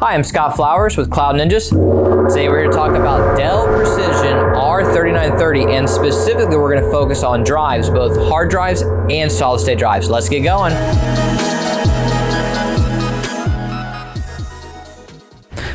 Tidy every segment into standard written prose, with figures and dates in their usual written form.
Hi, I'm Scott Flowers with Cloud Ninjas. Today we're here to talk about Dell Precision R3930, and specifically we're going to focus on drives, both hard drives and solid state drives. Let's get going.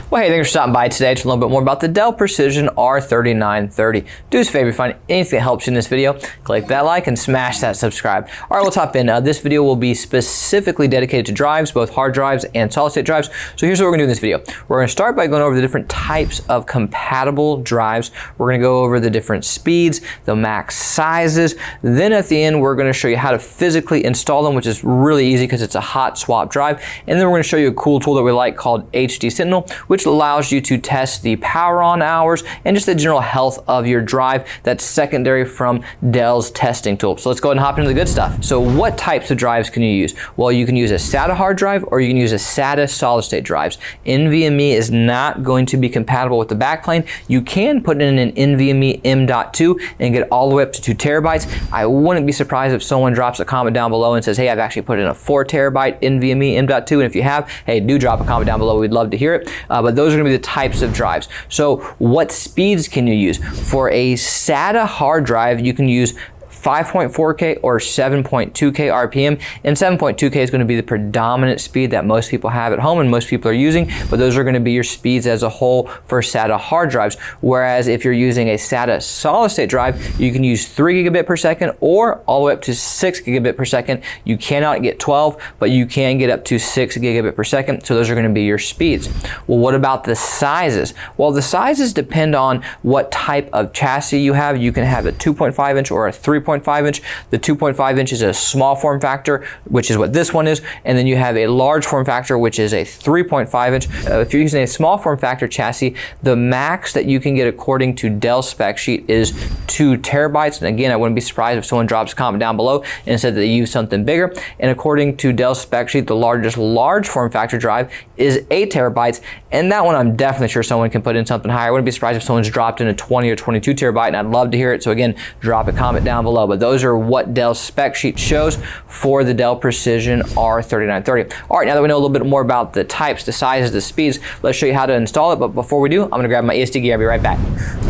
Well, hey, thanks for stopping by today to learn a little bit more about the Dell Precision R3930. Do us a favor, if you find anything that helps you in this video, click that like and smash that subscribe. All right, we'll top in. This video will be specifically dedicated to drives, both hard drives and solid state drives. So here's what we're gonna do in this video. We're gonna start by going over the different types of compatible drives. We're gonna go over the different speeds, the max sizes. Then at the end, we're gonna show you how to physically install them, which is really easy because it's a hot swap drive. And then we're gonna show you a cool tool that we like called HD Sentinel, which allows you to test the power on hours and just the general health of your drive. That's secondary from Dell's testing tool. So let's go ahead and hop into the good stuff. So what types of drives can you use? Well, you can use a SATA hard drive or you can use a SATA solid state drives. NVMe is not going to be compatible with the backplane. You can put in an NVMe M.2 and get all the way up to 2 terabytes. I wouldn't be surprised if someone drops a comment down below and says, hey, I've actually put in a 4 terabyte NVMe M.2, and if you have, hey, do drop a comment down below. We'd love to hear it. But those are going to be the types of drives. So what speeds can you use? For a SATA hard drive, you can use 5.4K or 7.2K RPM, and 7.2K is going to be the predominant speed that most people have at home and most people are using, but those are going to be your speeds as a whole for SATA hard drives. Whereas if you're using a SATA solid state drive, you can use 3 gigabit per second or all the way up to 6 gigabit per second. You cannot get 12, but you can get up to 6 gigabit per second, so those are going to be your speeds. Well, what about the sizes? Well, the sizes depend on what type of chassis you have. You can have a 2.5 inch or a 3.5 inch. The 2.5 inch is a small form factor, which is what this one is, and then you have a large form factor, which is a 3.5 inch. If you're using a small form factor chassis, the max that you can get according to Dell spec sheet is 2 terabytes. And again, I wouldn't be surprised if someone drops a comment down below and said that they use something bigger. And according to Dell spec sheet, the largest large form factor drive is 8 terabytes. And that one, I'm definitely sure someone can put in something higher. I wouldn't be surprised if someone's dropped in a 20 or 22 terabyte, and I'd love to hear it. So again, drop a comment down below. But those are what Dell's spec sheet shows for the Dell Precision R3930. All right, now that we know a little bit more about the types, the sizes, the speeds, let's show you how to install it. But before we do, I'm gonna grab my ESD gear. I'll be right back.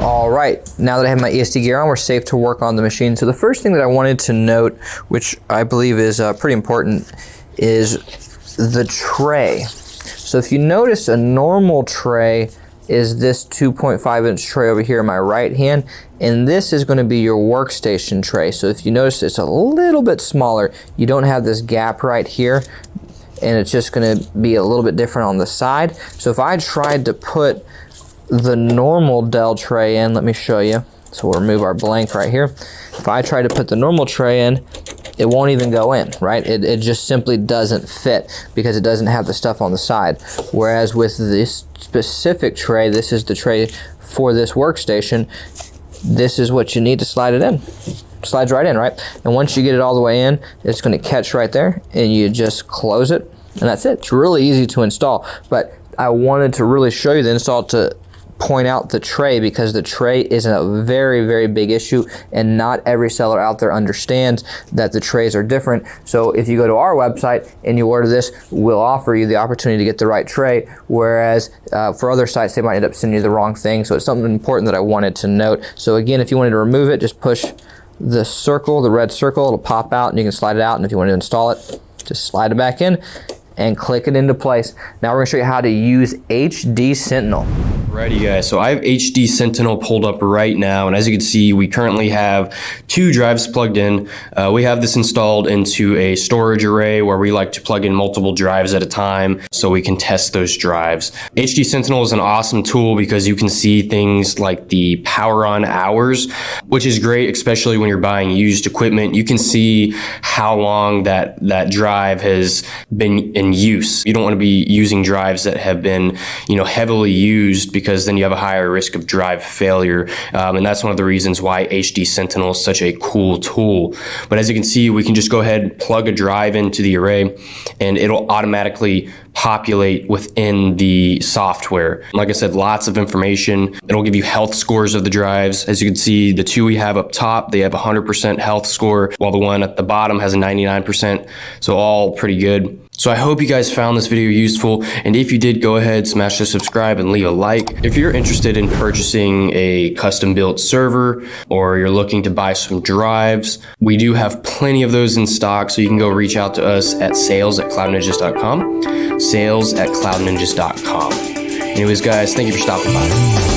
All right, now that I have my ESD gear on, we're safe to work on the machine. So the first thing that I wanted to note, which I believe is pretty important, is the tray. So if you notice, a normal tray is this 2.5 inch tray over here in my right hand, and this is going to be your workstation tray. So if you notice, it's a little bit smaller. You don't have this gap right here, and it's just going to be a little bit different on the side. So if I tried to put the normal Dell tray in, let me show you. So we'll remove our blank right here. If I try to put the normal tray in, it won't even go in, right? It just simply doesn't fit because it doesn't have the stuff on the side. Whereas with this specific tray, this is the tray for this workstation, this is what you need to slide it in. Slides right in, right? And once you get it all the way in, it's gonna catch right there, and you just close it, and that's it. It's really easy to install, but I wanted to really show you the install to point out the tray, because the tray is a very, very big issue, and not every seller out there understands that the trays are different. So if you go to our website and you order this, we'll offer you the opportunity to get the right tray, whereas for other sites, they might end up sending you the wrong thing. So it's something important that I wanted to note. So again, if you wanted to remove it, just push the circle, the red circle, it'll pop out and you can slide it out. And if you want to install it, just slide it back in and click it into place. Now we're going to show you how to use HD Sentinel. Alrighty guys, so I have HD Sentinel pulled up right now, and as you can see, we currently have 2 drives plugged in. We have this installed into a storage array where we like to plug in multiple drives at a time so we can test those drives. HD Sentinel is an awesome tool because you can see things like the power on hours, which is great, especially when you're buying used equipment. You can see how long that drive has been in use. You don't want to be using drives that have been, heavily used, because then you have a higher risk of drive failure. And that's one of the reasons why HD Sentinel is such a cool tool. But as you can see, we can just go ahead and plug a drive into the array, and it'll automatically populate within the software. Like I said, lots of information. It'll give you health scores of the drives. As you can see, the two we have up top, they have 100% health score, while the one at the bottom has a 99%. So all pretty good. So I hope you guys found this video useful, and if you did, go ahead, smash the subscribe and leave a like. If you're interested in purchasing a custom built server, or you're looking to buy some drives, we do have plenty of those in stock, so you can go reach out to us at sales@cloudninjas.com, sales@cloudninjas.com. Anyways guys, thank you for stopping by.